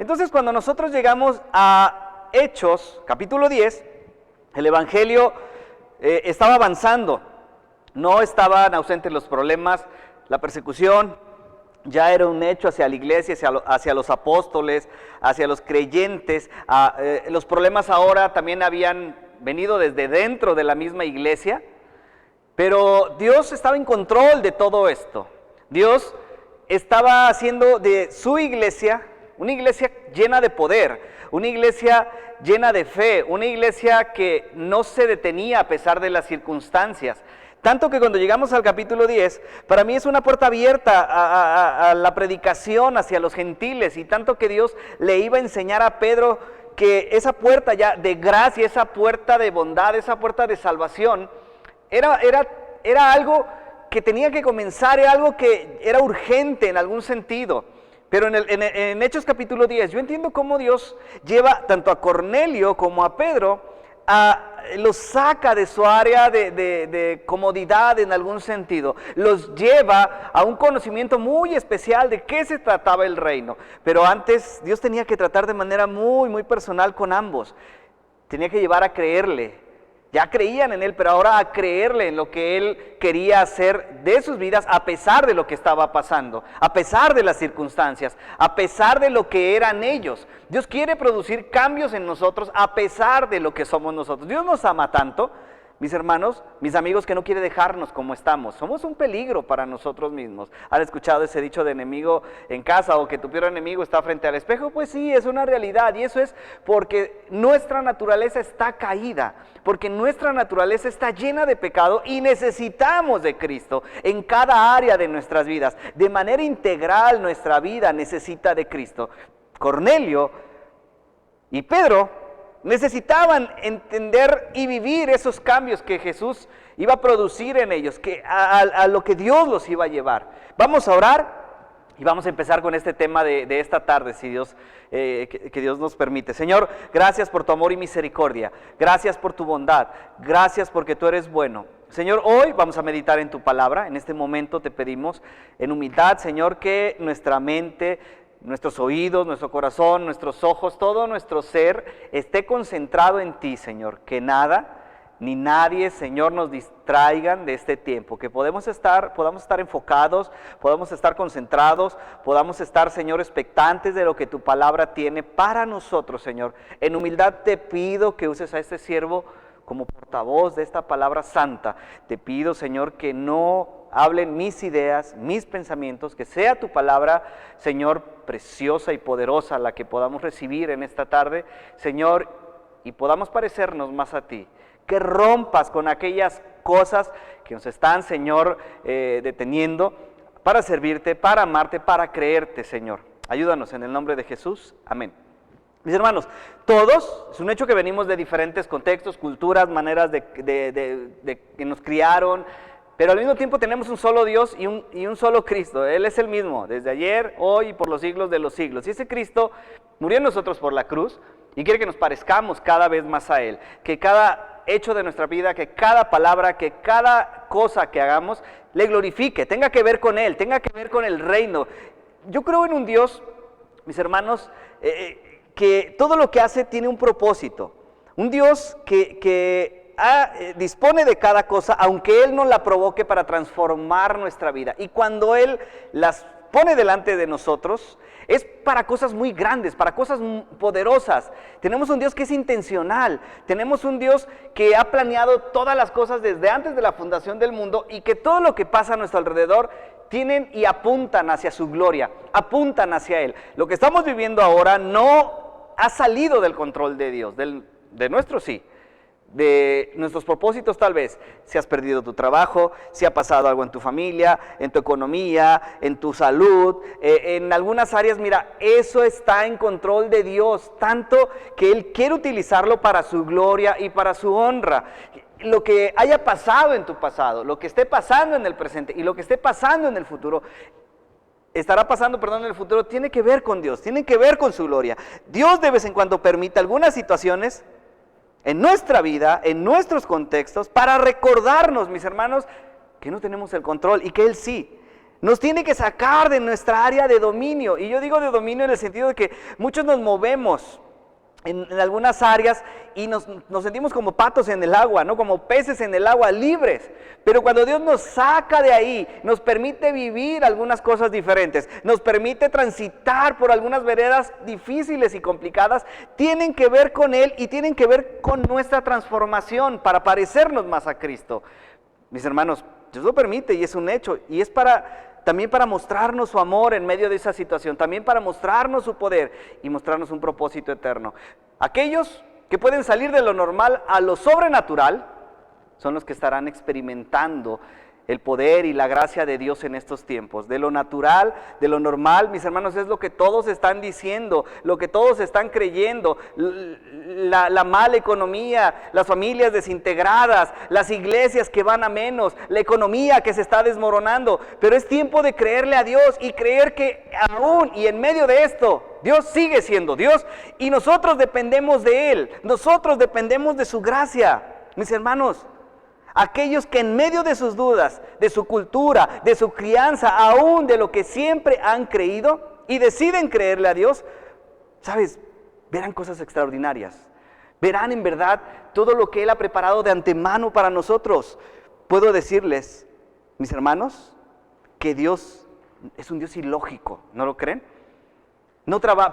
Entonces, cuando nosotros llegamos a Hechos, capítulo 10, el Evangelio estaba avanzando, no estaban ausentes los problemas, la persecución ya era un hecho hacia la iglesia, hacia los apóstoles, hacia los creyentes. Los problemas ahora también habían venido desde dentro de la misma iglesia, pero Dios estaba en control de todo esto. Dios estaba haciendo de su iglesia una iglesia llena de poder, una iglesia llena de fe, una iglesia que no se detenía a pesar de las circunstancias. Tanto que cuando llegamos al capítulo 10, para mí es una puerta abierta a la predicación hacia los gentiles, y tanto que Dios le iba a enseñar a Pedro que esa puerta ya de gracia, esa puerta de bondad, esa puerta de salvación, era algo que tenía que comenzar, era algo que era urgente en algún sentido. Pero en Hechos capítulo 10, yo entiendo cómo Dios lleva tanto a Cornelio como a Pedro, los saca de su área de comodidad en algún sentido, los lleva a un conocimiento muy especial de qué se trataba el reino. Pero antes Dios tenía que tratar de manera muy, muy personal con ambos, tenía que llevar a creerle. Ya creían en Él, pero ahora a creerle en lo que Él quería hacer de sus vidas, a pesar de lo que estaba pasando, a pesar de las circunstancias, a pesar de lo que eran ellos. Dios quiere producir cambios en nosotros a pesar de lo que somos nosotros. Dios nos ama tanto, mis hermanos, mis amigos, que no quiere dejarnos como estamos. Somos un peligro para nosotros mismos. ¿Han escuchado ese dicho de enemigo en casa, o que tu peor enemigo está frente al espejo? Pues sí, es una realidad, y eso es porque nuestra naturaleza está caída, porque nuestra naturaleza está llena de pecado y necesitamos de Cristo en cada área de nuestras vidas. De manera integral nuestra vida necesita de Cristo. Cornelio y Pedro necesitaban entender y vivir esos cambios que Jesús iba a producir en ellos, a lo que Dios los iba a llevar. Vamos a orar y vamos a empezar con este tema de esta tarde, si Dios, que Dios nos permite. Señor, gracias por tu amor y misericordia, gracias por tu bondad, gracias porque tú eres bueno. Señor, hoy vamos a meditar en tu palabra. En este momento te pedimos en humildad, Señor, que nuestra mente, nuestros oídos, nuestro corazón, nuestros ojos, todo nuestro ser esté concentrado en ti, Señor. Que nada ni nadie, Señor, nos distraigan de este tiempo. Que podamos estar enfocados, podamos estar concentrados, podamos estar, Señor, expectantes de lo que tu palabra tiene para nosotros, Señor. En humildad te pido que uses a este siervo como portavoz de esta palabra santa. Te pido, Señor, que no hablen mis ideas, mis pensamientos, que sea tu palabra, Señor, preciosa y poderosa, la que podamos recibir en esta tarde, Señor, y podamos parecernos más a ti. Que rompas con aquellas cosas que nos están, Señor, deteniendo para servirte, para amarte, para creerte, Señor. Ayúdanos en el nombre de Jesús. Amén. Mis hermanos, todos, es un hecho que venimos de diferentes contextos, culturas, maneras de que nos criaron, pero al mismo tiempo tenemos un solo Dios y un solo Cristo. Él es el mismo, desde ayer, hoy y por los siglos de los siglos. Y ese Cristo murió en nosotros por la cruz y quiere que nos parezcamos cada vez más a Él. Que cada hecho de nuestra vida, que cada palabra, que cada cosa que hagamos le glorifique, tenga que ver con Él, tenga que ver con el reino. Yo creo en un Dios, mis hermanos, que todo lo que hace tiene un propósito. Un Dios que dispone de cada cosa, aunque Él no la provoque, para transformar nuestra vida. Y cuando Él las pone delante de nosotros, es para cosas muy grandes, para cosas poderosas. Tenemos un Dios que es intencional, tenemos un Dios que ha planeado todas las cosas desde antes de la fundación del mundo, y que todo lo que pasa a nuestro alrededor tienen y apuntan hacia su gloria, apuntan hacia Él. Lo que estamos viviendo ahora no ha salido del control de Dios, de nuestro sí. De nuestros propósitos tal vez. Si has perdido tu trabajo, si ha pasado algo en tu familia, en tu economía, en tu salud, en algunas áreas, mira, eso está en control de Dios, tanto que Él quiere utilizarlo para su gloria y para su honra. Lo que haya pasado en tu pasado, lo que esté pasando en el presente y lo que esté pasando en el futuro, estará pasando, en el futuro, tiene que ver con Dios, tiene que ver con su gloria. Dios de vez en cuando permite algunas situaciones en nuestra vida, en nuestros contextos, para recordarnos, mis hermanos, que no tenemos el control y que Él sí. Nos tiene que sacar de nuestra área de dominio. Y yo digo de dominio en el sentido de que muchos nos movemos en algunas áreas y nos sentimos como patos en el agua, ¿no? Como peces en el agua, libres. Pero cuando Dios nos saca de ahí, nos permite vivir algunas cosas diferentes, nos permite transitar por algunas veredas difíciles y complicadas, tienen que ver con Él y tienen que ver con nuestra transformación para parecernos más a Cristo. Mis hermanos, Dios lo permite y es un hecho, y es también para mostrarnos su amor en medio de esa situación, también para mostrarnos su poder y mostrarnos un propósito eterno. Aquellos que pueden salir de lo normal a lo sobrenatural son los que estarán experimentando el poder y la gracia de Dios en estos tiempos. De lo natural, de lo normal, mis hermanos, es lo que todos están diciendo, lo que todos están creyendo, la mala economía, las familias desintegradas, las iglesias que van a menos, la economía que se está desmoronando. Pero es tiempo de creerle a Dios y creer que aún y en medio de esto, Dios sigue siendo Dios y nosotros dependemos de Él, nosotros dependemos de su gracia. Mis hermanos, aquellos que en medio de sus dudas, de su cultura, de su crianza, aún de lo que siempre han creído y deciden creerle a Dios, ¿sabes? Verán cosas extraordinarias. Verán en verdad todo lo que Él ha preparado de antemano para nosotros. Puedo decirles, mis hermanos, que Dios es un Dios ilógico, ¿no lo creen?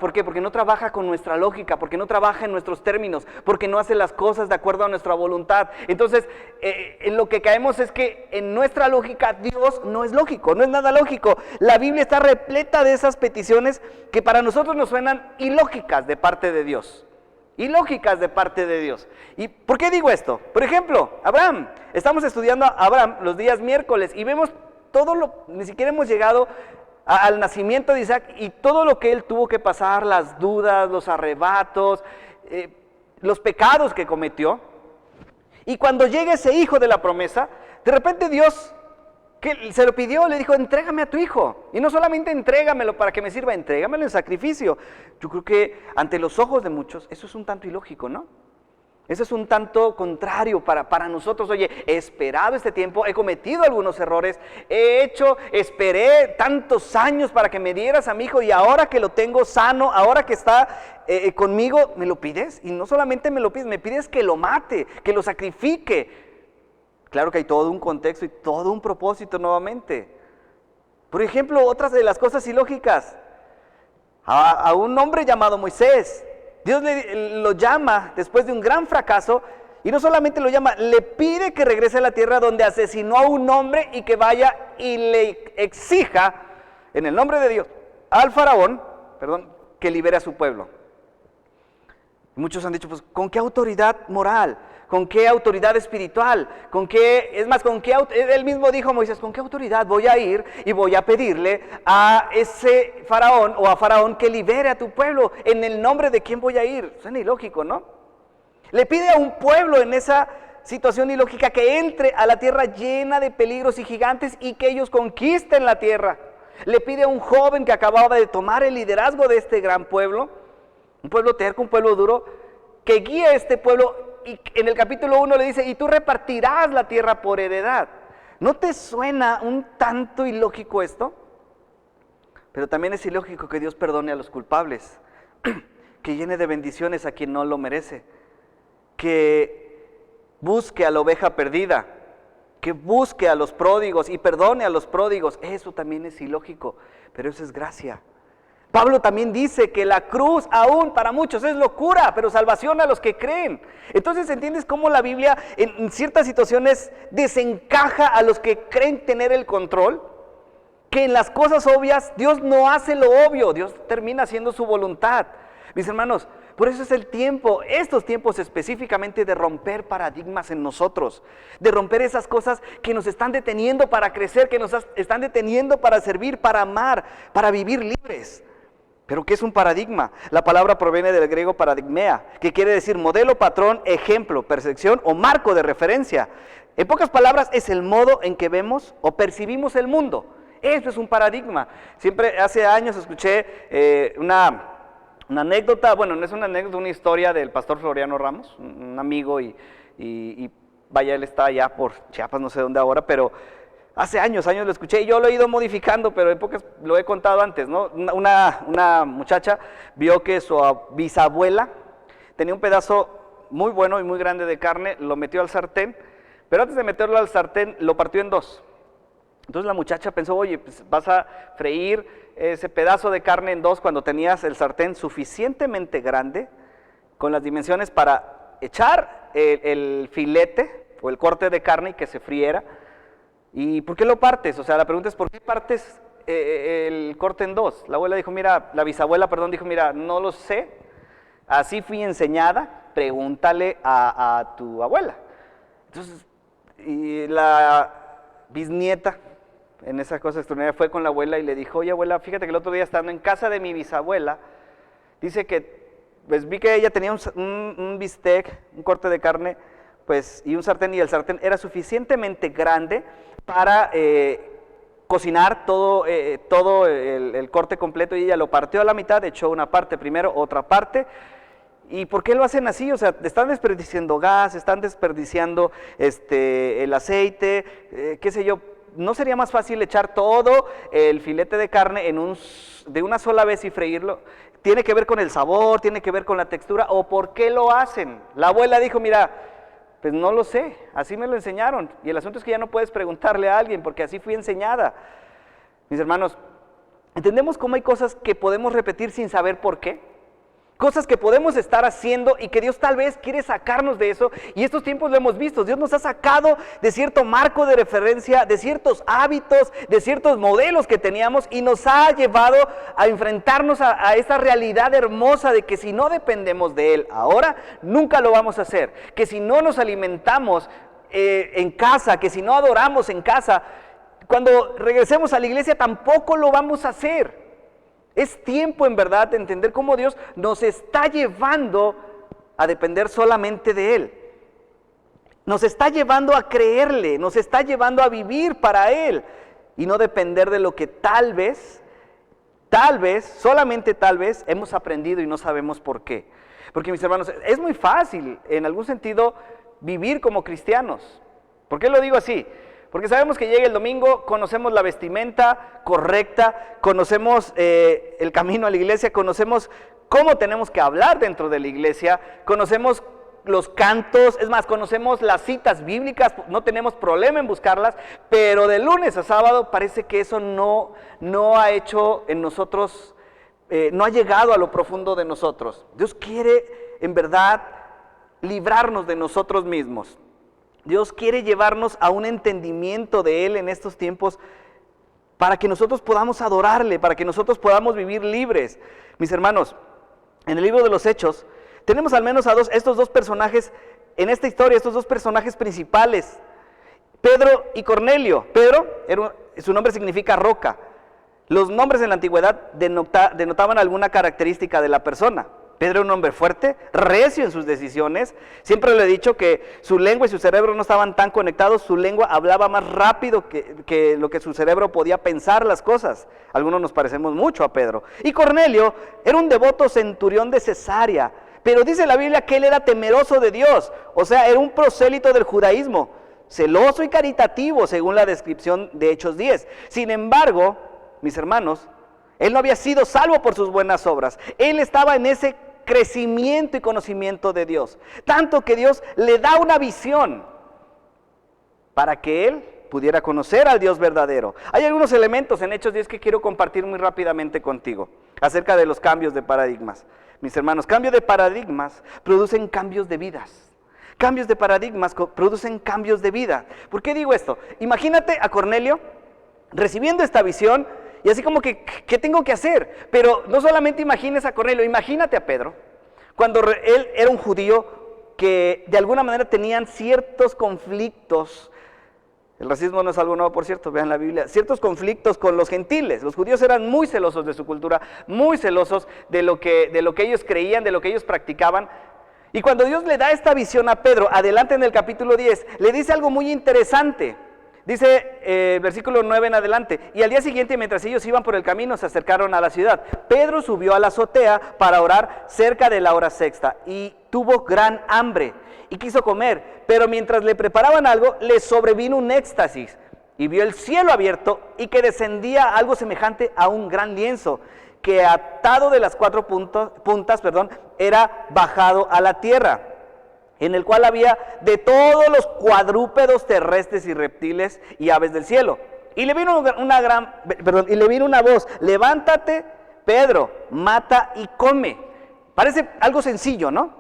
¿Por qué? Porque no trabaja con nuestra lógica, porque no trabaja en nuestros términos, porque no hace las cosas de acuerdo a nuestra voluntad. Entonces, en lo que caemos es que en nuestra lógica Dios no es lógico, no es nada lógico. La Biblia está repleta de esas peticiones que para nosotros nos suenan ilógicas de parte de Dios. Ilógicas de parte de Dios. ¿Y por qué digo esto? Por ejemplo, Abraham. Estamos estudiando a Abraham los días miércoles y vemos ni siquiera hemos llegado al nacimiento de Isaac y todo lo que él tuvo que pasar, las dudas, los arrebatos, los pecados que cometió. Y cuando llega ese hijo de la promesa, de repente Dios, que se lo pidió, le dijo, entrégame a tu hijo. Y no solamente entrégamelo para que me sirva, entrégamelo en sacrificio. Yo creo que ante los ojos de muchos, eso es un tanto ilógico, ¿no? Eso es un tanto contrario para nosotros. Oye, he esperado este tiempo, he cometido algunos errores, esperé tantos años para que me dieras a mi hijo y ahora que lo tengo sano, ahora que está conmigo, ¿me lo pides? Y no solamente me lo pides, me pides que lo mate, que lo sacrifique. Claro que hay todo un contexto y todo un propósito nuevamente. Por ejemplo, otras de las cosas ilógicas, a un hombre llamado Moisés, Dios lo llama después de un gran fracaso y no solamente lo llama, le pide que regrese a la tierra donde asesinó a un hombre y que vaya y le exija en el nombre de Dios al faraón, que libere a su pueblo. Muchos han dicho, pues, ¿con qué autoridad moral? ¿Con qué autoridad espiritual? Él mismo dijo a Moisés, ¿con qué autoridad voy a ir y voy a pedirle a ese faraón o a faraón que libere a tu pueblo? ¿En el nombre de quién voy a ir? Suena ilógico, ¿no? Le pide a un pueblo en esa situación ilógica que entre a la tierra llena de peligros y gigantes y que ellos conquisten la tierra. Le pide a un joven que acababa de tomar el liderazgo de este gran pueblo, un pueblo terco, un pueblo duro, que guíe a este pueblo. Y en el capítulo 1 le dice, y tú repartirás la tierra por heredad. ¿No te suena un tanto ilógico esto? Pero también es ilógico que Dios perdone a los culpables, que llene de bendiciones a quien no lo merece, que busque a la oveja perdida, que busque a los pródigos y perdone a los pródigos. Eso también es ilógico, pero eso es gracia. Pablo también dice que la cruz aún para muchos es locura, pero salvación a los que creen. Entonces, ¿entiendes cómo la Biblia en ciertas situaciones desencaja a los que creen tener el control? Que en las cosas obvias Dios no hace lo obvio, Dios termina haciendo su voluntad. Mis hermanos, por eso es el tiempo, estos tiempos específicamente de romper paradigmas en nosotros, de romper esas cosas que nos están deteniendo para crecer, que nos están deteniendo para servir, para amar, para vivir libres. ¿Pero qué es un paradigma? La palabra proviene del griego paradigmea, que quiere decir modelo, patrón, ejemplo, percepción o marco de referencia. En pocas palabras, es el modo en que vemos o percibimos el mundo. Eso es un paradigma. Siempre hace años escuché una anécdota, bueno, no es una anécdota, una historia del pastor Floriano Ramos, un amigo y vaya, él está allá por Chiapas, no sé dónde ahora, pero Hace años lo escuché y yo lo he ido modificando, pero en pocas lo he contado antes, ¿no? Una muchacha vio que su bisabuela tenía un pedazo muy bueno y muy grande de carne, lo metió al sartén, pero antes de meterlo al sartén lo partió en dos. Entonces la muchacha pensó, oye, pues vas a freír ese pedazo de carne en dos cuando tenías el sartén suficientemente grande, con las dimensiones para echar el filete o el corte de carne y que se friera. ¿Y por qué lo partes? O sea, la pregunta es, ¿por qué partes el corte en dos? La bisabuela, dijo, mira, no lo sé, así fui enseñada, pregúntale a tu abuela. Entonces, y la bisnieta, en esa cosa extraordinaria, fue con la abuela y le dijo, oye abuela, fíjate que el otro día estando en casa de mi bisabuela, dice que, pues vi que ella tenía un bistec, un corte de carne, pues, y un sartén, y el sartén era suficientemente grande para cocinar todo el corte completo, y ella lo partió a la mitad, echó una parte primero, otra parte. ¿Y por qué lo hacen así? O sea, están desperdiciando gas, están desperdiciando el aceite, qué sé yo. ¿No sería más fácil echar todo el filete de carne de una sola vez y freírlo? ¿Tiene que ver con el sabor? ¿Tiene que ver con la textura? ¿O por qué lo hacen? La abuela dijo, mira, pues no lo sé, así me lo enseñaron. Y el asunto es que ya no puedes preguntarle a alguien, porque así fui enseñada. Mis hermanos, ¿entendemos cómo hay cosas que podemos repetir sin saber por qué? Cosas que podemos estar haciendo y que Dios tal vez quiere sacarnos de eso, y estos tiempos lo hemos visto. Dios nos ha sacado de cierto marco de referencia, de ciertos hábitos, de ciertos modelos que teníamos, y nos ha llevado a enfrentarnos a esta realidad hermosa de que si no dependemos de Él ahora, nunca lo vamos a hacer. Que si no nos alimentamos en casa, que si no adoramos en casa, cuando regresemos a la iglesia tampoco lo vamos a hacer. Es tiempo en verdad de entender cómo Dios nos está llevando a depender solamente de Él. Nos está llevando a creerle, nos está llevando a vivir para Él y no depender de lo que tal vez, solamente tal vez hemos aprendido y no sabemos por qué. Porque mis hermanos, es muy fácil en algún sentido vivir como cristianos. ¿Por qué lo digo así? Porque sabemos que llega el domingo, conocemos la vestimenta correcta, conocemos el camino a la iglesia, conocemos cómo tenemos que hablar dentro de la iglesia, conocemos los cantos, es más, conocemos las citas bíblicas, no tenemos problema en buscarlas, pero de lunes a sábado parece que eso no ha hecho en nosotros, no ha llegado a lo profundo de nosotros. Dios quiere en verdad librarnos de nosotros mismos. Dios quiere llevarnos a un entendimiento de Él en estos tiempos para que nosotros podamos adorarle, para que nosotros podamos vivir libres. Mis hermanos, en el libro de los Hechos tenemos al menos estos dos personajes en esta historia, estos dos personajes principales, Pedro y Cornelio. Pedro, su nombre significa roca. Los nombres en la antigüedad denotaban alguna característica de la persona. Pedro era un hombre fuerte, recio en sus decisiones. Siempre le he dicho que su lengua y su cerebro no estaban tan conectados. Su lengua hablaba más rápido que lo que su cerebro podía pensar las cosas. Algunos nos parecemos mucho a Pedro. Y Cornelio era un devoto centurión de Cesarea. Pero dice la Biblia que él era temeroso de Dios. O sea, era un prosélito del judaísmo, celoso y caritativo, según la descripción de Hechos 10. Sin embargo, mis hermanos, él no había sido salvo por sus buenas obras. Él estaba en ese crecimiento y conocimiento de Dios, tanto que Dios le da una visión para que él pudiera conocer al Dios verdadero. Hay algunos elementos en Hechos 10 que quiero compartir muy rápidamente contigo acerca de los cambios de paradigmas. Mis hermanos, cambios de paradigmas producen cambios de vidas. Cambios de paradigmas producen cambios de vida. ¿Por qué digo esto? Imagínate a Cornelio recibiendo esta visión y así como que, ¿qué tengo que hacer? Pero no solamente imagines a Cornelio, imagínate a Pedro, cuando él era un judío que de alguna manera tenían ciertos conflictos. El racismo no es algo nuevo, por cierto, vean la Biblia. Ciertos conflictos con los gentiles. Los judíos eran muy celosos de su cultura, muy celosos de lo que ellos creían, de lo que ellos practicaban. Y cuando Dios le da esta visión a Pedro, adelante en el capítulo 10, le dice algo muy interesante. Dice versículo 9 en adelante: y al día siguiente, mientras ellos iban por el camino, se acercaron a la ciudad. Pedro subió a la azotea para orar cerca de la hora sexta y tuvo gran hambre y quiso comer, pero mientras le preparaban algo, le sobrevino un éxtasis y vio el cielo abierto y que descendía algo semejante a un gran lienzo, que atado de las cuatro puntas, era bajado a la tierra, en el cual había de todos los cuadrúpedos terrestres y reptiles y aves del cielo. Y le vino una voz: levántate, Pedro, mata y come. Parece algo sencillo, ¿no?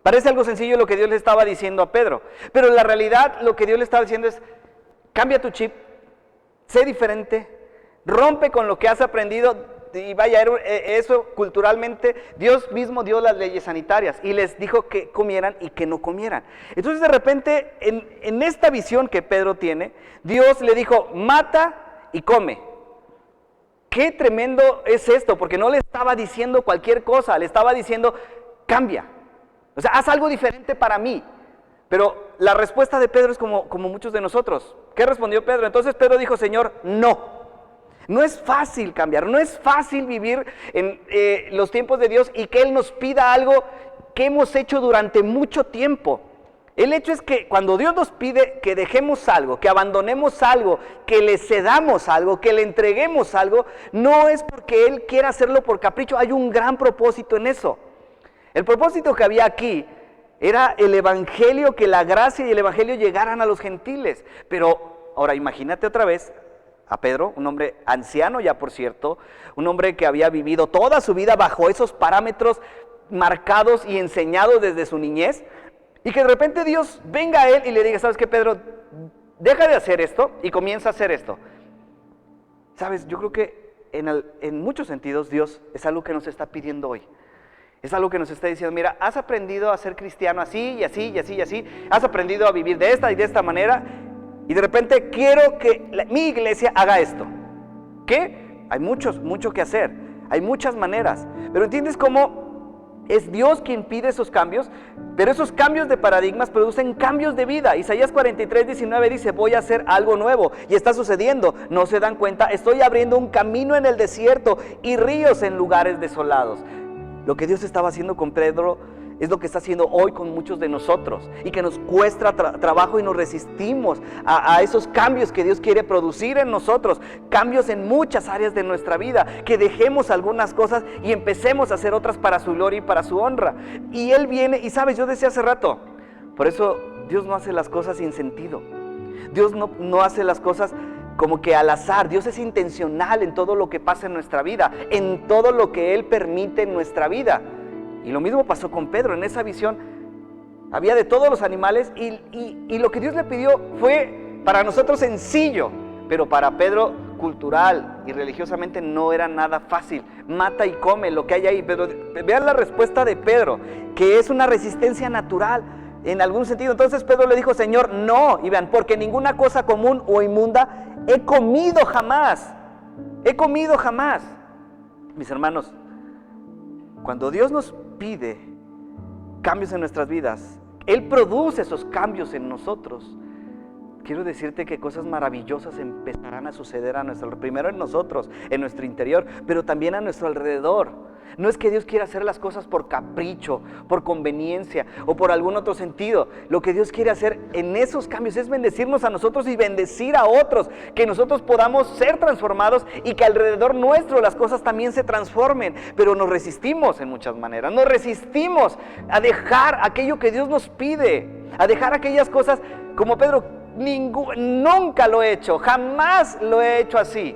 Parece algo sencillo lo que Dios le estaba diciendo a Pedro, pero en la realidad lo que Dios le estaba diciendo es: cambia tu chip, sé diferente, rompe con lo que has aprendido. Y vaya, eso culturalmente, Dios mismo dio las leyes sanitarias y les dijo que comieran y que no comieran. Entonces de repente, en esta visión que Pedro tiene, Dios le dijo: mata y come. Qué tremendo es esto, porque no le estaba diciendo cualquier cosa, le estaba diciendo: cambia, o sea, haz algo diferente para mí. Pero la respuesta de Pedro es como muchos de nosotros. ¿Qué respondió Pedro? Entonces Pedro dijo: Señor, no. No es fácil cambiar, no es fácil vivir en los tiempos de Dios y que Él nos pida algo que hemos hecho durante mucho tiempo. El hecho es que cuando Dios nos pide que dejemos algo, que abandonemos algo, que le cedamos algo, que le entreguemos algo, no es porque Él quiera hacerlo por capricho. Hay un gran propósito en eso. El propósito que había aquí era el evangelio, que la gracia y el evangelio llegaran a los gentiles. Pero ahora imagínate otra vez a Pedro, un hombre anciano ya, por cierto, un hombre que había vivido toda su vida bajo esos parámetros marcados y enseñados desde su niñez, y que de repente Dios venga a él y le diga: ¿sabes qué, Pedro? Deja de hacer esto y comienza a hacer esto. ¿Sabes? Yo creo que en muchos sentidos Dios es algo que nos está pidiendo hoy. Es algo que nos está diciendo: mira, has aprendido a ser cristiano así y así y así y así, has aprendido a vivir de esta y de esta manera, y de repente quiero que mi iglesia haga esto. ¿Qué? Hay mucho que hacer, hay muchas maneras, pero ¿entiendes cómo es Dios quien pide esos cambios? Pero esos cambios de paradigmas producen cambios de vida. Isaías 43:19 dice: voy a hacer algo nuevo, y está sucediendo, no se dan cuenta, estoy abriendo un camino en el desierto y ríos en lugares desolados. Lo que Dios estaba haciendo con Pedro es lo que está haciendo hoy con muchos de nosotros, y que nos cuesta trabajo y nos resistimos a esos cambios que Dios quiere producir en nosotros, cambios en muchas áreas de nuestra vida, que dejemos algunas cosas y empecemos a hacer otras para su gloria y para su honra. Y Él viene, y sabes, yo decía hace rato, por eso Dios no hace las cosas sin sentido. Dios no hace las cosas como que al azar. Dios es intencional en todo lo que pasa en nuestra vida, en todo lo que Él permite en nuestra vida. Y lo mismo pasó con Pedro. En esa visión había de todos los animales, y lo que Dios le pidió fue para nosotros sencillo, pero para Pedro cultural y religiosamente no era nada fácil. Mata y come lo que hay ahí. Pero vean la respuesta de Pedro, que es una resistencia natural en algún sentido. Entonces Pedro le dijo: Señor, no. Y vean: porque ninguna cosa común o inmunda he comido jamás. He comido jamás. Mis hermanos, cuando Dios nos pide cambios en nuestras vidas, Él produce esos cambios en nosotros. Quiero decirte que cosas maravillosas empezarán a suceder primero en nosotros, en nuestro interior, pero también a nuestro alrededor. No es que Dios quiera hacer las cosas por capricho, por conveniencia o por algún otro sentido. Lo que Dios quiere hacer en esos cambios es bendecirnos a nosotros y bendecir a otros, que nosotros podamos ser transformados y que alrededor nuestro las cosas también se transformen. Pero nos resistimos en muchas maneras, nos resistimos a dejar aquello que Dios nos pide, a dejar aquellas cosas como Pedro: nunca lo he hecho, jamás lo he hecho así.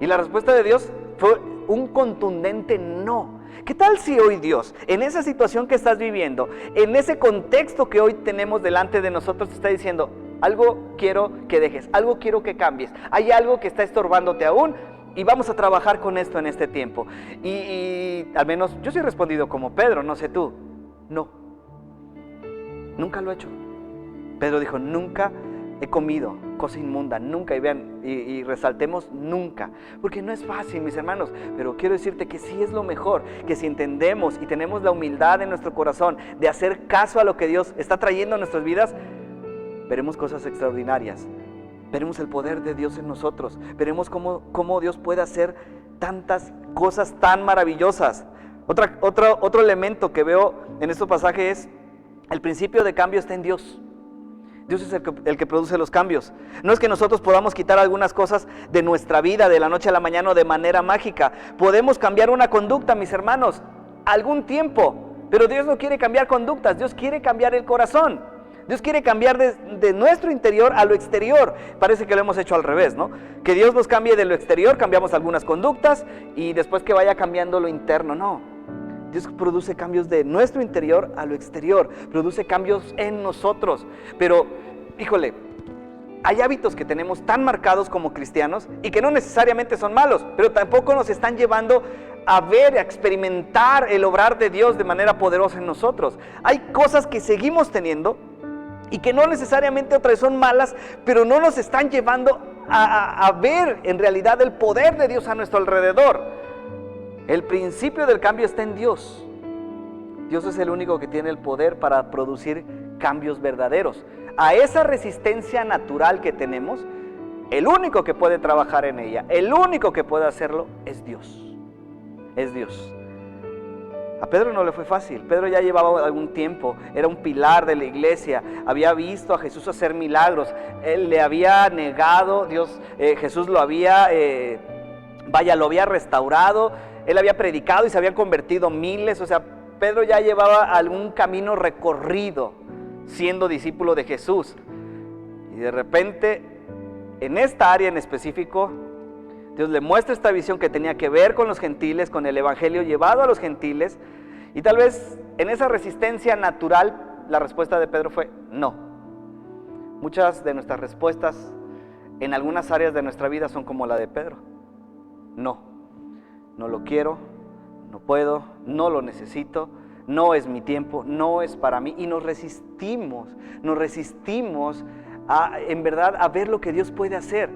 Y la respuesta de Dios fue un contundente no. ¿Qué tal si hoy Dios, en esa situación que estás viviendo, en ese contexto que hoy tenemos delante de nosotros, te está diciendo: algo quiero que dejes, algo quiero que cambies, hay algo que está estorbándote aún, y vamos a trabajar con esto en este tiempo? Y al menos yo sí he respondido como Pedro, no sé tú: no, nunca lo he hecho. Pedro dijo: nunca he comido cosa inmunda, nunca. Y vean, y resaltemos nunca, porque no es fácil, mis hermanos, pero quiero decirte que sí es lo mejor, que si entendemos y tenemos la humildad en nuestro corazón de hacer caso a lo que Dios está trayendo a nuestras vidas, veremos cosas extraordinarias, veremos el poder de Dios en nosotros, veremos cómo Dios puede hacer tantas cosas tan maravillosas. Otro elemento que veo en este pasaje es: el principio de cambio está en Dios. Dios es el que produce los cambios. No es que nosotros podamos quitar algunas cosas de nuestra vida de la noche a la mañana o de manera mágica. Podemos cambiar una conducta, mis hermanos, algún tiempo. Pero Dios no quiere cambiar conductas, Dios quiere cambiar el corazón. Dios quiere cambiar de nuestro interior a lo exterior. Parece que lo hemos hecho al revés, ¿no? Que Dios nos cambie de lo exterior, cambiamos algunas conductas y después que vaya cambiando lo interno. No, Dios produce cambios de nuestro interior a lo exterior, produce cambios en nosotros. Pero, híjole, hay hábitos que tenemos tan marcados como cristianos y que no necesariamente son malos, pero tampoco nos están llevando a ver, a experimentar el obrar de Dios de manera poderosa en nosotros. Hay cosas que seguimos teniendo y que no necesariamente otras son malas, pero no nos están llevando a ver en realidad el poder de Dios a nuestro alrededor. El principio del cambio está en Dios. Dios es el único que tiene el poder para producir cambios verdaderos. A esa resistencia natural que tenemos, el único que puede trabajar en ella, el único que puede hacerlo es Dios. Es Dios. A Pedro no le fue fácil. Pedro ya llevaba algún tiempo, era un pilar de la iglesia, había visto a Jesús hacer milagros, él le había negado, Jesús lo había, lo había restaurado, él había predicado y se habían convertido miles. O sea, Pedro ya llevaba algún camino recorrido siendo discípulo de Jesús. Y de repente, en esta área en específico, Dios le muestra esta visión que tenía que ver con los gentiles, con el evangelio llevado a los gentiles, y tal vez en esa resistencia natural la respuesta de Pedro fue no. Muchas de nuestras respuestas en algunas áreas de nuestra vida son como la de Pedro. No lo quiero, no puedo, no lo necesito, no es mi tiempo, no es para mí, y nos resistimos en verdad a ver lo que Dios puede hacer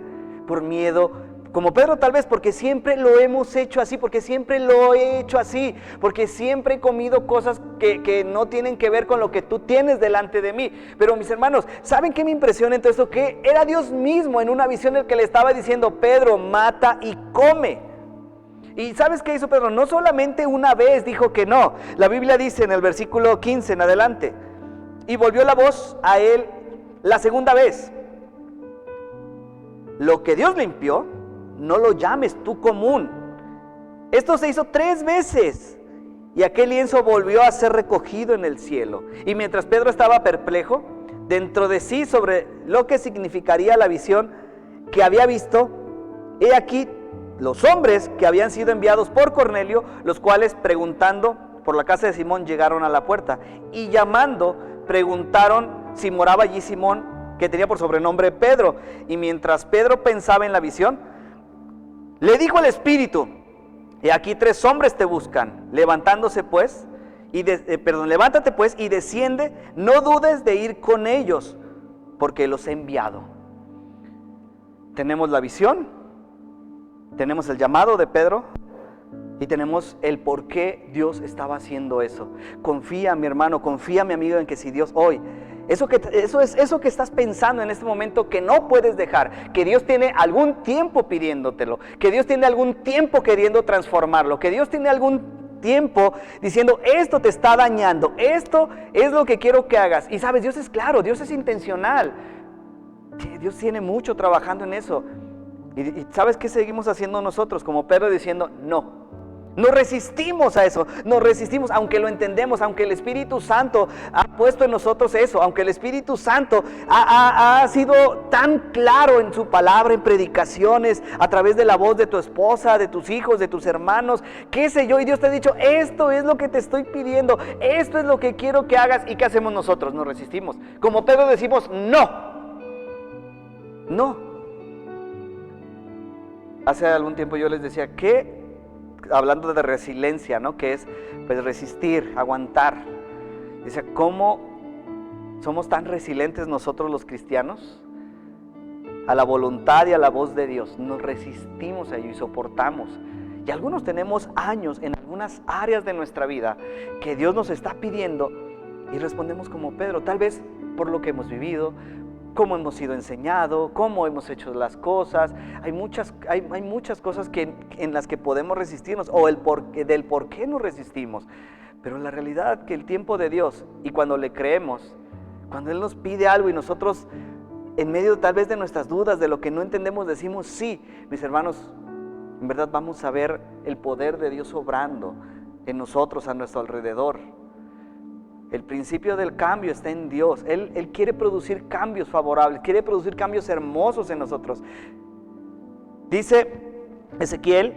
por miedo. Como Pedro tal vez porque siempre lo hemos hecho así, porque siempre lo he hecho así, porque siempre he comido cosas que no tienen que ver con lo que tú tienes delante de mí. Pero mis hermanos, ¿saben qué me impresiona en todo esto? Que era Dios mismo en una visión el que le estaba diciendo: Pedro, mata y come. ¿Y sabes qué hizo Pedro? No solamente una vez dijo que no. La Biblia dice en el versículo 15 en adelante: y volvió la voz a él la segunda vez: lo que Dios limpió, no lo llames tú común. Esto se hizo 3 veces y aquel lienzo volvió a ser recogido en el cielo. Y mientras Pedro estaba perplejo dentro de sí sobre lo que significaría la visión que había visto, he aquí los hombres que habían sido enviados por Cornelio, los cuales preguntando por la casa de Simón llegaron a la puerta y llamando preguntaron si moraba allí Simón, que tenía por sobrenombre Pedro. Y mientras Pedro pensaba en la visión, le dijo el Espíritu: y aquí 3 hombres te buscan. Levántate pues y desciende, no dudes de ir con ellos, porque los he enviado. Tenemos la visión, tenemos el llamado de Pedro y tenemos el por qué Dios estaba haciendo eso. Confía, mi hermano, confía, mi amigo, en que si Dios hoy, eso que estás pensando en este momento que no puedes dejar, que Dios tiene algún tiempo pidiéndotelo, que Dios tiene algún tiempo queriendo transformarlo, que Dios tiene algún tiempo diciendo: esto te está dañando, esto es lo que quiero que hagas. Y sabes, Dios es claro, Dios es intencional, Dios tiene mucho trabajando en eso. Y ¿sabes qué seguimos haciendo nosotros? Como Pedro diciendo no. Nos resistimos a eso, nos resistimos, aunque lo entendemos, aunque el Espíritu Santo ha puesto en nosotros eso, aunque el Espíritu Santo ha sido tan claro en su palabra, en predicaciones, a través de la voz de tu esposa, de tus hijos, de tus hermanos, qué sé yo, y Dios te ha dicho: esto es lo que te estoy pidiendo, esto es lo que quiero que hagas. ¿Y qué hacemos nosotros? Nos resistimos. Como Pedro decimos no. Hace algún tiempo yo les decía que, hablando de resiliencia, ¿no? Que es pues resistir, aguantar. Dice, ¿cómo somos tan resilientes nosotros los cristianos? A la voluntad y a la voz de Dios. Nos resistimos a ello y soportamos. Y algunos tenemos años en algunas áreas de nuestra vida que Dios nos está pidiendo y respondemos como Pedro, tal vez por lo que hemos vivido, cómo hemos sido enseñados, cómo hemos hecho las cosas. Hay muchas cosas en las que podemos resistirnos, o del por qué nos resistimos. Pero la realidad que el tiempo de Dios, y cuando le creemos, Cuando Él nos pide algo y nosotros, en medio tal vez de nuestras dudas, de lo que no entendemos, decimos sí, mis hermanos, en verdad vamos a ver el poder de Dios obrando en nosotros, a nuestro alrededor. El principio del cambio está en Dios. Él quiere producir cambios favorables, quiere producir cambios hermosos en nosotros. Dice Ezequiel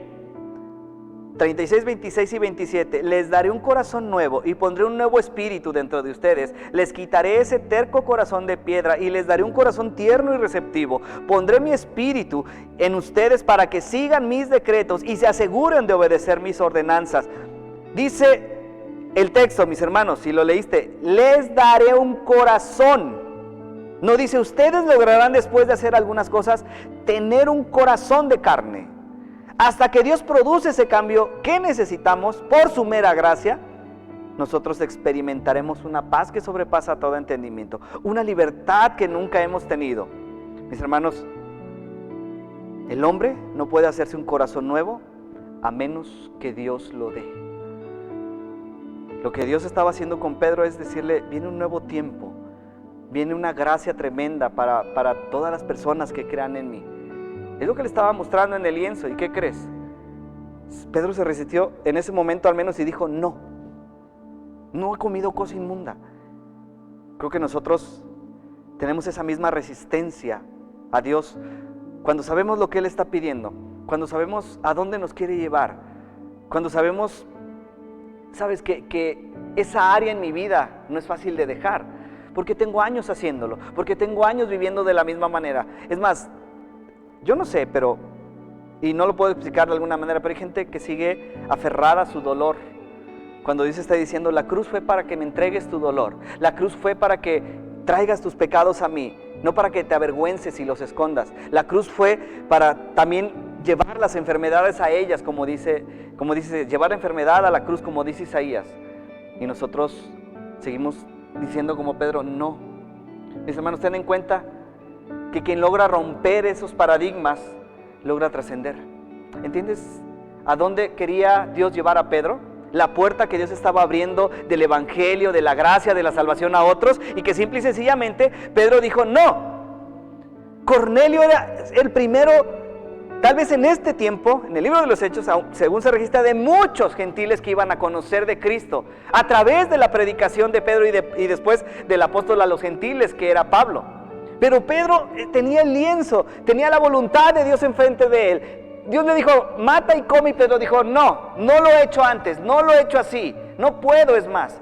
36, 26 y 27, les daré un corazón nuevo y pondré un nuevo espíritu dentro de ustedes. Les quitaré ese terco corazón de piedra y les daré un corazón tierno y receptivo. Pondré mi espíritu en ustedes para que sigan mis decretos y se aseguren de obedecer mis ordenanzas. Dice el texto, mis hermanos, si lo leíste, les daré un corazón. No dice, ustedes lograrán después de hacer algunas cosas, tener un corazón de carne. Hasta que Dios produce ese cambio que necesitamos por su mera gracia, nosotros experimentaremos una paz que sobrepasa todo entendimiento, una libertad que nunca hemos tenido. Mis hermanos, el hombre no puede hacerse un corazón nuevo a menos que Dios lo dé. Lo que Dios estaba haciendo con Pedro es decirle, viene un nuevo tiempo, viene una gracia tremenda para todas las personas que crean en mí. Es lo que le estaba mostrando en el lienzo. ¿Y qué crees? Pedro se resistió en ese momento al menos y dijo, no he comido cosa inmunda. Creo que nosotros tenemos esa misma resistencia a Dios cuando sabemos lo que Él está pidiendo, cuando sabemos a dónde nos quiere llevar, cuando sabemos, sabes que esa área en mi vida no es fácil de dejar, porque tengo años haciéndolo, porque tengo años viviendo de la misma manera. Es más, yo no sé, y no lo puedo explicar de alguna manera, pero hay gente que sigue aferrada a su dolor. Cuando Dios está diciendo, la cruz fue para que me entregues tu dolor, la cruz fue para que traigas tus pecados a mí, no para que te avergüences y los escondas. La cruz fue para también llevar las enfermedades a ellas, como dice, llevar la enfermedad a la cruz, como dice Isaías. Y nosotros seguimos diciendo como Pedro, no. Mis hermanos, ten en cuenta que quien logra romper esos paradigmas, logra trascender. ¿Entiendes a dónde quería Dios llevar a Pedro? La puerta que Dios estaba abriendo del evangelio, de la gracia, de la salvación a otros, y que simple y sencillamente Pedro dijo, no. Cornelio era el primero, tal vez en este tiempo, en el libro de los Hechos, según se registra, de muchos gentiles que iban a conocer de Cristo, a través de la predicación de Pedro y después del apóstol a los gentiles, que era Pablo. Pero Pedro tenía el lienzo, tenía la voluntad de Dios enfrente de él. Dios le dijo, mata y come, y Pedro dijo, no lo he hecho antes, no lo he hecho así, no puedo, es más.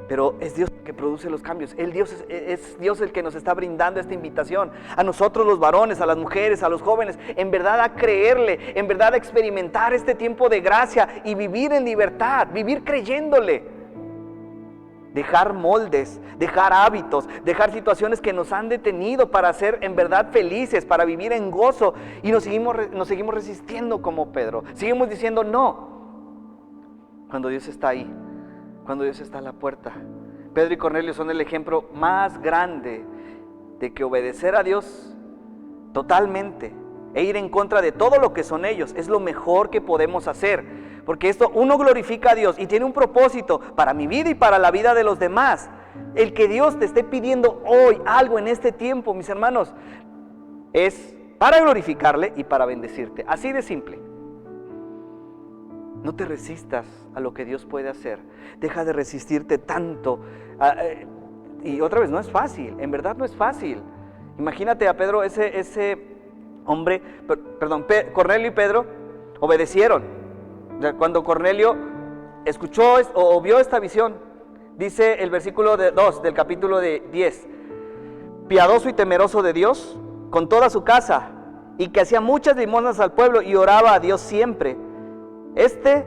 Pero es Dios el que produce los cambios, es Dios el que nos está brindando esta invitación, a nosotros los varones, a las mujeres, a los jóvenes, en verdad a creerle, en verdad a experimentar este tiempo de gracia y vivir en libertad, vivir creyéndole. Dejar moldes, dejar hábitos, dejar situaciones que nos han detenido para ser en verdad felices, para vivir en gozo. Y nos seguimos resistiendo como Pedro. Seguimos diciendo no. Cuando Dios está ahí, cuando Dios está a la puerta. Pedro y Cornelio son el ejemplo más grande de que obedecer a Dios totalmente e ir en contra de todo lo que son ellos es lo mejor que podemos hacer. Porque esto, uno glorifica a Dios y tiene un propósito para mi vida y para la vida de los demás. El que Dios te esté pidiendo hoy algo en este tiempo, mis hermanos, es para glorificarle y para bendecirte. Así de simple. No te resistas a lo que Dios puede hacer. Deja de resistirte tanto. Y otra vez, no es fácil, en verdad no es fácil. Imagínate a Pedro, ese hombre, Cornelio y Pedro obedecieron. Cuando Cornelio escuchó o vio esta visión, dice el versículo 2 del capítulo 10, piadoso y temeroso de Dios, con toda su casa, y que hacía muchas limosnas al pueblo y oraba a Dios siempre.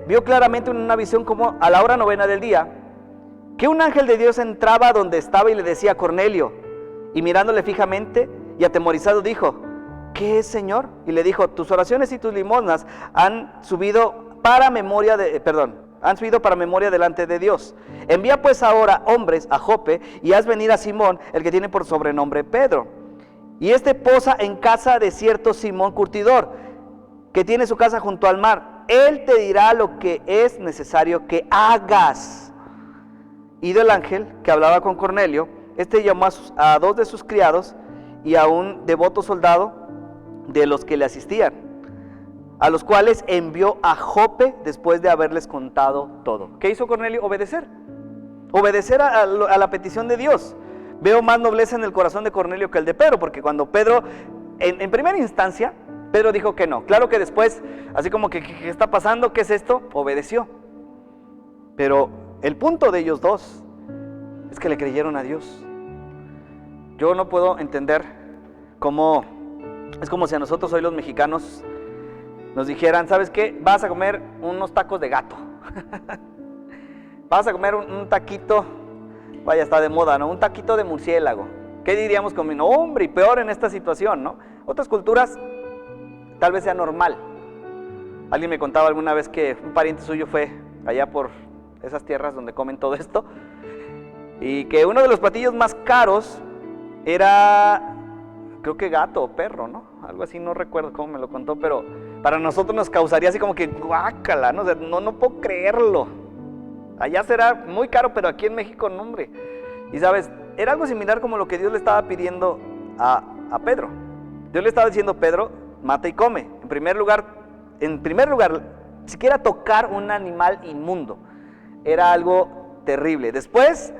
Vio claramente en una visión como a la hora 9 del día, que un ángel de Dios entraba donde estaba y le decía a Cornelio, y mirándole fijamente y atemorizado dijo, ¿qué es, Señor? Y le dijo, tus oraciones y tus limosnas han subido para memoria delante de Dios. Envía pues ahora hombres a Jope y haz venir a Simón, el que tiene por sobrenombre Pedro. Y posa en casa de cierto Simón curtidor, que tiene su casa junto al mar. Él te dirá lo que es necesario que hagas. Y del ángel que hablaba con Cornelio, Este llamó a 2 de sus criados y a un devoto soldado de los que le asistían, a los cuales envió a Jope después de haberles contado todo. ¿Qué hizo Cornelio? Obedecer a la petición de Dios. Veo más nobleza en el corazón de Cornelio que el de Pedro, porque cuando Pedro, en primera instancia, Pedro dijo que no. Claro que después, así como que, ¿qué está pasando? ¿Qué es esto? Obedeció. Pero el punto de ellos dos es que le creyeron a Dios. Yo no puedo entender cómo, es como si a nosotros hoy los mexicanos nos dijeran, ¿sabes qué? Vas a comer unos tacos de gato. Vas a comer un taquito, vaya, está de moda, ¿no? Un taquito de murciélago. ¿Qué diríamos con mi nombre? Y peor en esta situación, ¿no? Otras culturas tal vez sea normal. Alguien me contaba alguna vez que un pariente suyo fue allá por esas tierras donde comen todo esto, y que uno de los platillos más caros era, creo que gato o perro, ¿no? Algo así, no recuerdo cómo me lo contó, pero para nosotros nos causaría así como que guácala, ¿no? O sea, no puedo creerlo. Allá será muy caro, pero aquí en México, no, hombre. Y sabes, era algo similar como lo que Dios le estaba pidiendo a Pedro. Dios le estaba diciendo, Pedro, mata y come. En primer lugar, siquiera tocar un animal inmundo era algo terrible. Después,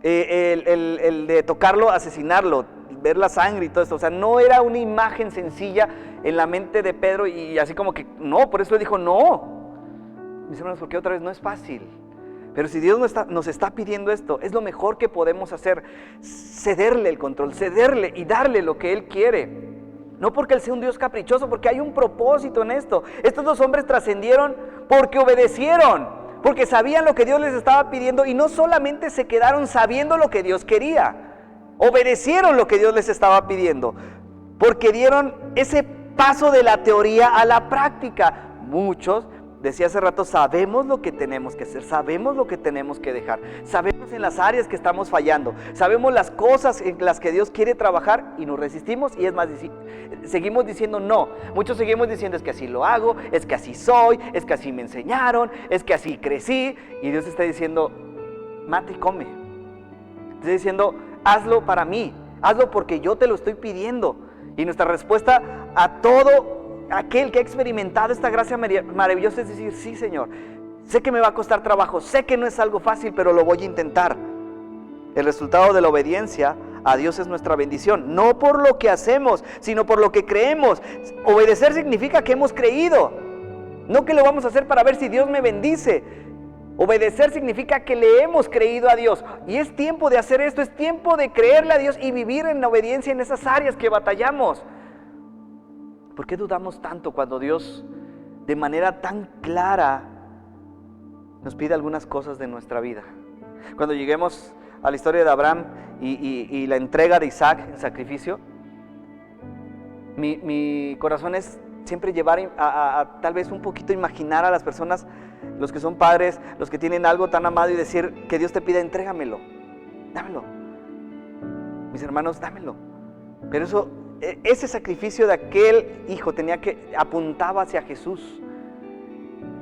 el de tocarlo, asesinarlo, ver la sangre y todo esto. O sea, no era una imagen sencilla en la mente de Pedro, y así como que, no, por eso le dijo, no. Mis hermanos, porque otra vez no es fácil. Pero si Dios nos está pidiendo esto, es lo mejor que podemos hacer, cederle el control, cederle y darle lo que Él quiere. No porque Él sea un Dios caprichoso, porque hay un propósito en esto. Estos 2 hombres trascendieron porque obedecieron, porque sabían lo que Dios les estaba pidiendo, y no solamente se quedaron sabiendo lo que Dios quería, obedecieron lo que Dios les estaba pidiendo, porque dieron ese paso de la teoría a la práctica. Muchos, decía hace rato, sabemos lo que tenemos que hacer, sabemos lo que tenemos que dejar, sabemos en las áreas que estamos fallando, sabemos las cosas en las que Dios quiere trabajar, y nos resistimos, y es más, seguimos diciendo no. Muchos seguimos diciendo, es que así lo hago, es que así soy, es que así me enseñaron, es que así crecí, y Dios está diciendo, mata y come. Está diciendo, hazlo para mí, hazlo porque yo te lo estoy pidiendo. Y nuestra respuesta a todo aquel que ha experimentado esta gracia maravillosa es decir, sí, Señor, sé que me va a costar trabajo, sé que no es algo fácil, pero lo voy a intentar. El resultado de la obediencia a Dios es nuestra bendición, no por lo que hacemos, sino por lo que creemos. Obedecer significa que hemos creído, no que lo vamos a hacer para ver si Dios me bendice. Obedecer significa que le hemos creído a Dios, y es tiempo de hacer esto, es tiempo de creerle a Dios y vivir en obediencia en esas áreas que batallamos. ¿Por qué dudamos tanto cuando Dios de manera tan clara nos pide algunas cosas de nuestra vida? Cuando lleguemos a la historia de Abraham y la entrega de Isaac en sacrificio, mi corazón es siempre llevar a tal vez un poquito imaginar a las personas, los que son padres, los que tienen algo tan amado, y decir que Dios te pida, entrégamelo, dámelo. Mis hermanos, dámelo. Pero ese sacrificio de aquel hijo apuntaba hacia Jesús.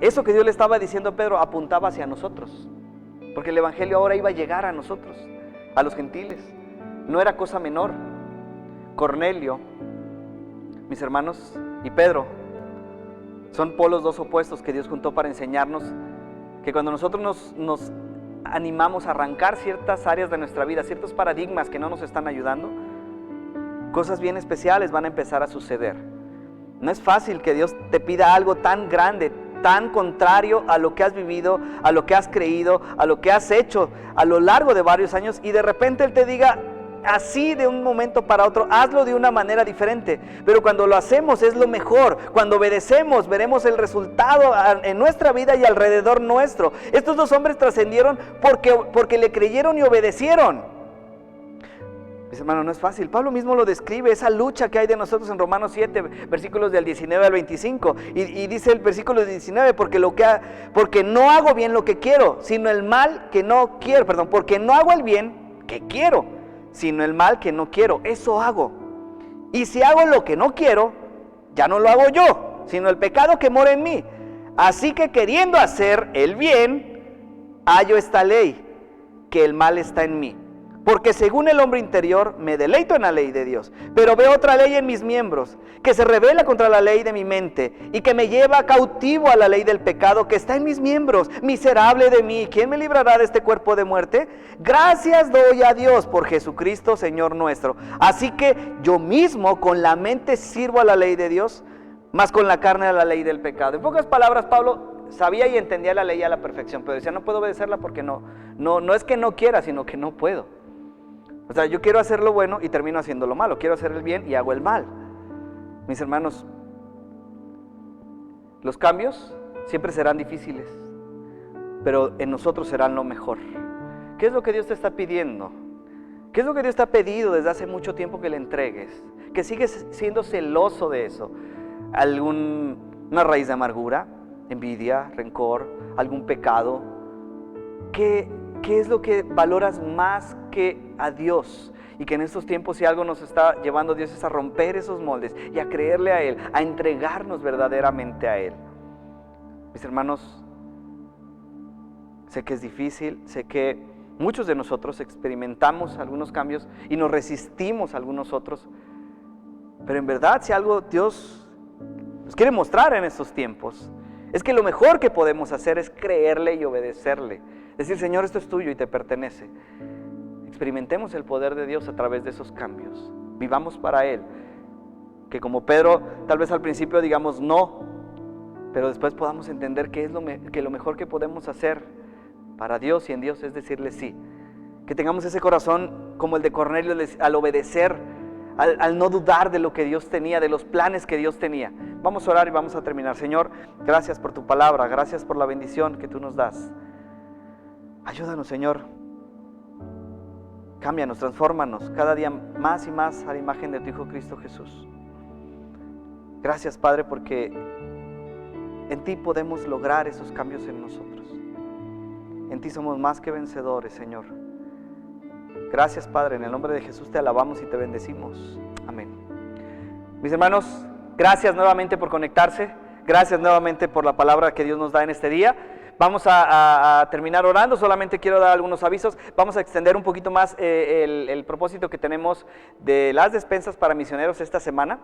Eso que Dios le estaba diciendo a Pedro apuntaba hacia nosotros, porque el evangelio ahora iba a llegar a nosotros, a los gentiles. No era cosa menor. Cornelio, mis hermanos, y Pedro son polos dos opuestos que Dios juntó para enseñarnos que cuando nosotros nos animamos a arrancar ciertas áreas de nuestra vida, ciertos paradigmas que no nos están ayudando, cosas bien especiales van a empezar a suceder. No es fácil que Dios te pida algo tan grande, tan contrario a lo que has vivido, a lo que has creído, a lo que has hecho a lo largo de varios años, y de repente Él te diga así de un momento para otro, hazlo de una manera diferente. Pero cuando lo hacemos es lo mejor. Cuando obedecemos veremos el resultado en nuestra vida y alrededor nuestro. Estos 2 hombres trascendieron porque le creyeron y obedecieron. Mis hermanos, no es fácil. Pablo mismo lo describe, esa lucha que hay de nosotros en Romanos 7, versículos del 19 al 25. Y dice el versículo 19, porque no hago bien lo que quiero, sino el mal que no quiero. Porque no hago el bien que quiero, sino el mal que no quiero. Eso hago. Y si hago lo que no quiero, ya no lo hago yo, sino el pecado que mora en mí. Así que queriendo hacer el bien, hallo esta ley, que el mal está en mí. Porque según el hombre interior me deleito en la ley de Dios, pero veo otra ley en mis miembros, que se rebela contra la ley de mi mente y que me lleva cautivo a la ley del pecado que está en mis miembros. Miserable de mí, ¿quién me librará de este cuerpo de muerte? Gracias doy a Dios por Jesucristo, Señor nuestro. Así que yo mismo con la mente sirvo a la ley de Dios, más con la carne a la ley del pecado. En pocas palabras, Pablo sabía y entendía la ley a la perfección, pero decía, no puedo obedecerla porque no es que no quiera, sino que no puedo. O sea, yo quiero hacer lo bueno y termino haciendo lo malo, quiero hacer el bien y hago el mal. Mis hermanos, los cambios siempre serán difíciles, pero en nosotros serán lo mejor. ¿Qué es lo que Dios te está pidiendo? ¿Qué es lo que Dios te ha pedido desde hace mucho tiempo que le entregues? Que sigues siendo celoso de eso. ¿Una raíz de amargura? ¿Envidia? ¿Rencor? ¿Algún pecado? ¿Qué es lo que valoras más que a Dios? Y que en estos tiempos, si algo nos está llevando Dios, es a romper esos moldes y a creerle a Él, a entregarnos verdaderamente a Él. Mis hermanos, sé que es difícil, sé que muchos de nosotros experimentamos algunos cambios y nos resistimos a algunos otros, pero en verdad, si algo Dios nos quiere mostrar en estos tiempos, es que lo mejor que podemos hacer es creerle y obedecerle. Decir, Señor, esto es tuyo y te pertenece. Experimentemos el poder de Dios a través de esos cambios. Vivamos para Él. Que como Pedro, tal vez al principio digamos no, pero después podamos entender que lo mejor que podemos hacer para Dios y en Dios es decirle sí. Que tengamos ese corazón como el de Cornelio al obedecer, al no dudar de lo que Dios tenía, de los planes que Dios tenía. Vamos a orar y vamos a terminar. Señor, gracias por tu palabra, gracias por la bendición que tú nos das. Ayúdanos, Señor. Cámbianos, transfórmanos cada día más y más a la imagen de tu Hijo Cristo Jesús. Gracias, Padre, porque en ti podemos lograr esos cambios en nosotros. En ti somos más que vencedores, Señor. Gracias, Padre, en el nombre de Jesús te alabamos y te bendecimos. Amén. Mis hermanos, gracias nuevamente por conectarse. Gracias nuevamente por la palabra que Dios nos da en este día. Vamos a terminar orando, solamente quiero dar algunos avisos. Vamos a extender un poquito más el propósito que tenemos de las despensas para misioneros esta semana.